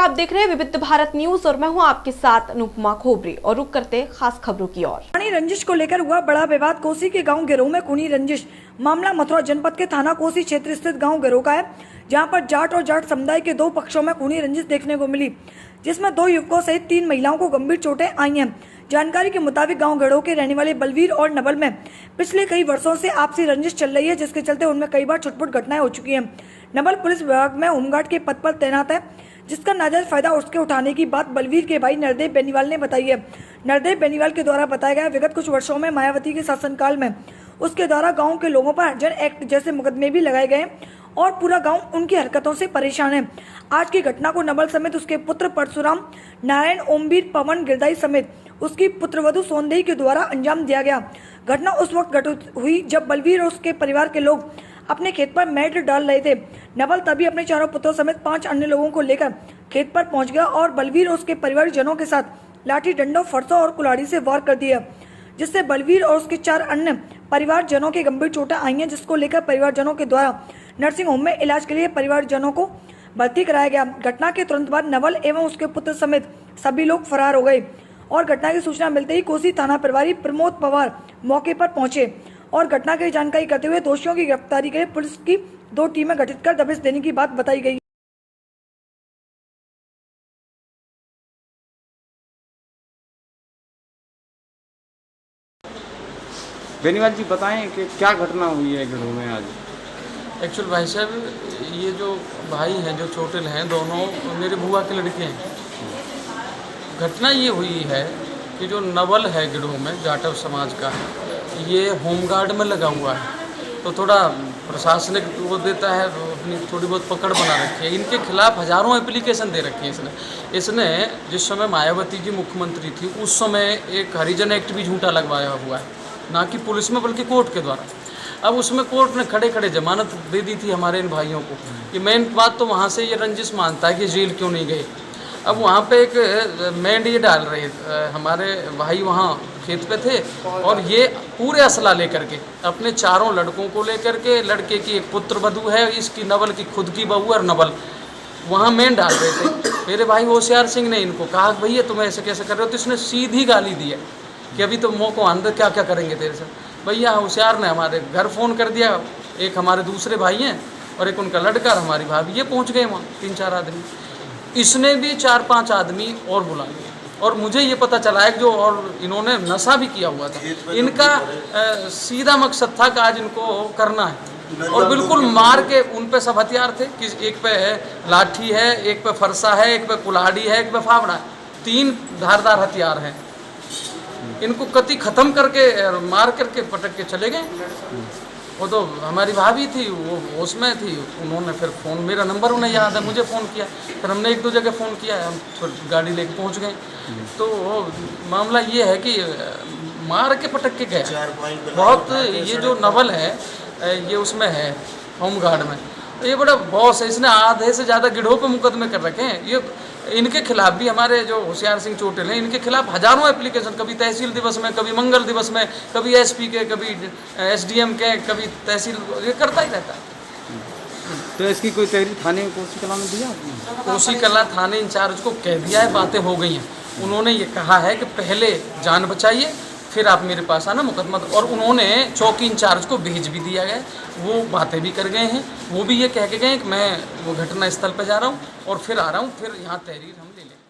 आप देख रहे हैं विविध भारत न्यूज और मैं हूं आपके साथ अनुपमा खोबरी और रुक करते खास खबरों की ओर। खूनी रंजिश को लेकर हुआ बड़ा विवाद। कोसी के गांव गिरोह में खूनी रंजिश मामला मथुरा जनपद के थाना कोसी क्षेत्र स्थित गांव गिरोह का है, जहां पर जाट और जाट समुदाय के दो पक्षों में खूनी रंजिश देखने को मिली, जिसमें 2 युवकों सहित 3 महिलाओं को गंभीर चोटें आई हैं। जानकारी के मुताबिक गांव गिरोह के रहने वाले बलवीर और नवल में पिछले कई वर्षों से आपसी रंजिश चल रही है, जिसके चलते उनमें कई बार छुटपुट घटनाएं हो चुकी हैं। नवल पुलिस विभाग में होमगार्ड के पद पर तैनात है, जिसका नाजायज फायदा उसके उठाने की बात बलवीर के भाई नरदेव बेनीवाल ने बताई है। नरदेव बेनीवाल के द्वारा बताया गया, विगत कुछ वर्षों में मायावती के शासनकाल में उसके द्वारा गांव के लोगों पर हरिजन एक्ट जैसे मुकदमे भी लगाए गए और पूरा गांव उनकी हरकतों से परेशान है। आज की घटना को नवल समेत उसके पुत्र परशुराम, नारायण, ओमवीर, पवन, गिरदाई समेत उसकी पुत्रवधू सोनदेही के द्वारा अंजाम दिया गया। घटना उस वक्त घटित हुई जब बलवीर और उसके परिवार के लोग अपने खेत पर मैट डाल रहे थे। नवल तभी अपने चारों पुत्रों समेत 5 अन्य लोगों को लेकर खेत पर पहुंच गया और बलवीर और उसके परिवारजनों के साथ लाठी, डंडों, फरसों और कुल्हाड़ी से वार कर दिया, जिससे बलवीर और उसके 4 अन्य परिवारजनों के गंभीर चोटें आई हैं, जिसको लेकर परिवारजनों के द्वारा नर्सिंग होम में इलाज के लिए परिवारजनों को भर्ती कराया गया। घटना के तुरंत बाद नवल एवं उसके पुत्र समेत सभी लोग फरार हो गए और घटना की सूचना मिलते ही कोसी थाना प्रभारी प्रमोद पवार मौके पर पहुंचे और घटना की जानकारी करते हुए दोषियों की गिरफ्तारी के लिए पुलिस की 2 टीमें गठित कर दबिश देने की बात बताई गई। बेनीवाल जी बताएं कि क्या घटना हुई है गिरोह में आज। एक्चुअल भाई साहब, ये जो भाई हैं जो चोटिल हैं, दोनों मेरे बुआ के लड़के हैं। घटना ये हुई है कि जो नवल है गिरोह में जाटव समाज का, ये होमगार्ड में लगा हुआ है, तो थोड़ा प्रशासनिक वो देता है, अपनी थोड़ी बहुत पकड़ बना रखी है। इनके खिलाफ हजारों एप्लीकेशन दे रखी है इसने जिस समय मायावती जी मुख्यमंत्री थी उस समय एक हरिजन एक्ट भी झूठा लगवाया हुआ है, ना कि पुलिस में बल्कि कोर्ट के द्वारा। अब उसमें कोर्ट ने खड़े खड़े जमानत दे दी थी हमारे इन भाइयों को। ये मेन बात तो वहाँ से ये रंजिश मानता है कि जेल क्यों नहीं गए। अब वहाँ पे एक मैंड ये डाल रहे हमारे भाई वहाँ खेत पे थे और ये पूरे असला लेकर के अपने 4 लड़कों को लेकर के, लड़के की एक पुत्र वधू है, इसकी नवल की खुद की बहू और नवल वहाँ मैंड डाल रहे थे। मेरे भाई होशियार सिंह ने इनको कहा भैया तुम ऐसे कैसे कर रहे हो, तो इसने सीधी गाली दी है कि अभी तो मौको अंदर क्या क्या करेंगे तेरे से। भैया होशियार ने हमारे घर फ़ोन कर दिया, एक हमारे दूसरे भाई हैं और एक उनका लड़का और हमारी भाभी, ये पहुँच गए वहाँ 3-4 आदमी। इसने भी 4-5 आदमी और बुला लिए और मुझे ये पता चला है कि जो और इन्होंने नशा भी किया हुआ था। इनका सीधा मकसद था कि आज इनको करना है और बिल्कुल मार के उन पे सब हथियार थे कि एक पे लाठी है, एक पे फरसा है, एक पे कुल्हाड़ी है, एक पे फावड़ा है, 3 धारदार हथियार हैं। इनको कति ख़त्म करके मार करके पटक के चले गए। वो तो हमारी भाभी थी, वो उसमें थी, उन्होंने फिर फ़ोन, मेरा नंबर उन्हें याद है, मुझे फ़ोन किया, फिर हमने 1-2 जगह फ़ोन किया, हम फिर गाड़ी लेके पहुंच गए। तो मामला ये है कि मार के पटक के गया बहुत। ये जो नवल है ये उसमें है होमगार्ड में, तो ये बड़ा बॉस है, इसने आधे से ज़्यादा गिरोह पे मुकदमे कर रखे हैं। ये इनके खिलाफ भी हमारे जो होशियार सिंह चोटिल हैं, इनके खिलाफ हजारों एप्लीकेशन, कभी तहसील दिवस में, कभी मंगल दिवस में, कभी एसपी के, कभी एसडीएम के, कभी तहसील, ये करता ही रहता है। तो इसकी कोई तहरीर थाने कोसी कला में दिया? कोसी कला थाने इंचार्ज को कह दिया है, बातें हो गई हैं। उन्होंने ये कहा है कि पहले जान बचाइए फिर आप मेरे पास आना मुकदमा, और उन्होंने चौकी इंचार्ज को भेज भी दिया गया, वो बातें भी कर गए हैं। वो भी ये कह के गए कि मैं वो घटना स्थल पर जा रहा हूँ और फिर आ रहा हूँ, फिर यहाँ तहरीर हम ले लेंगे।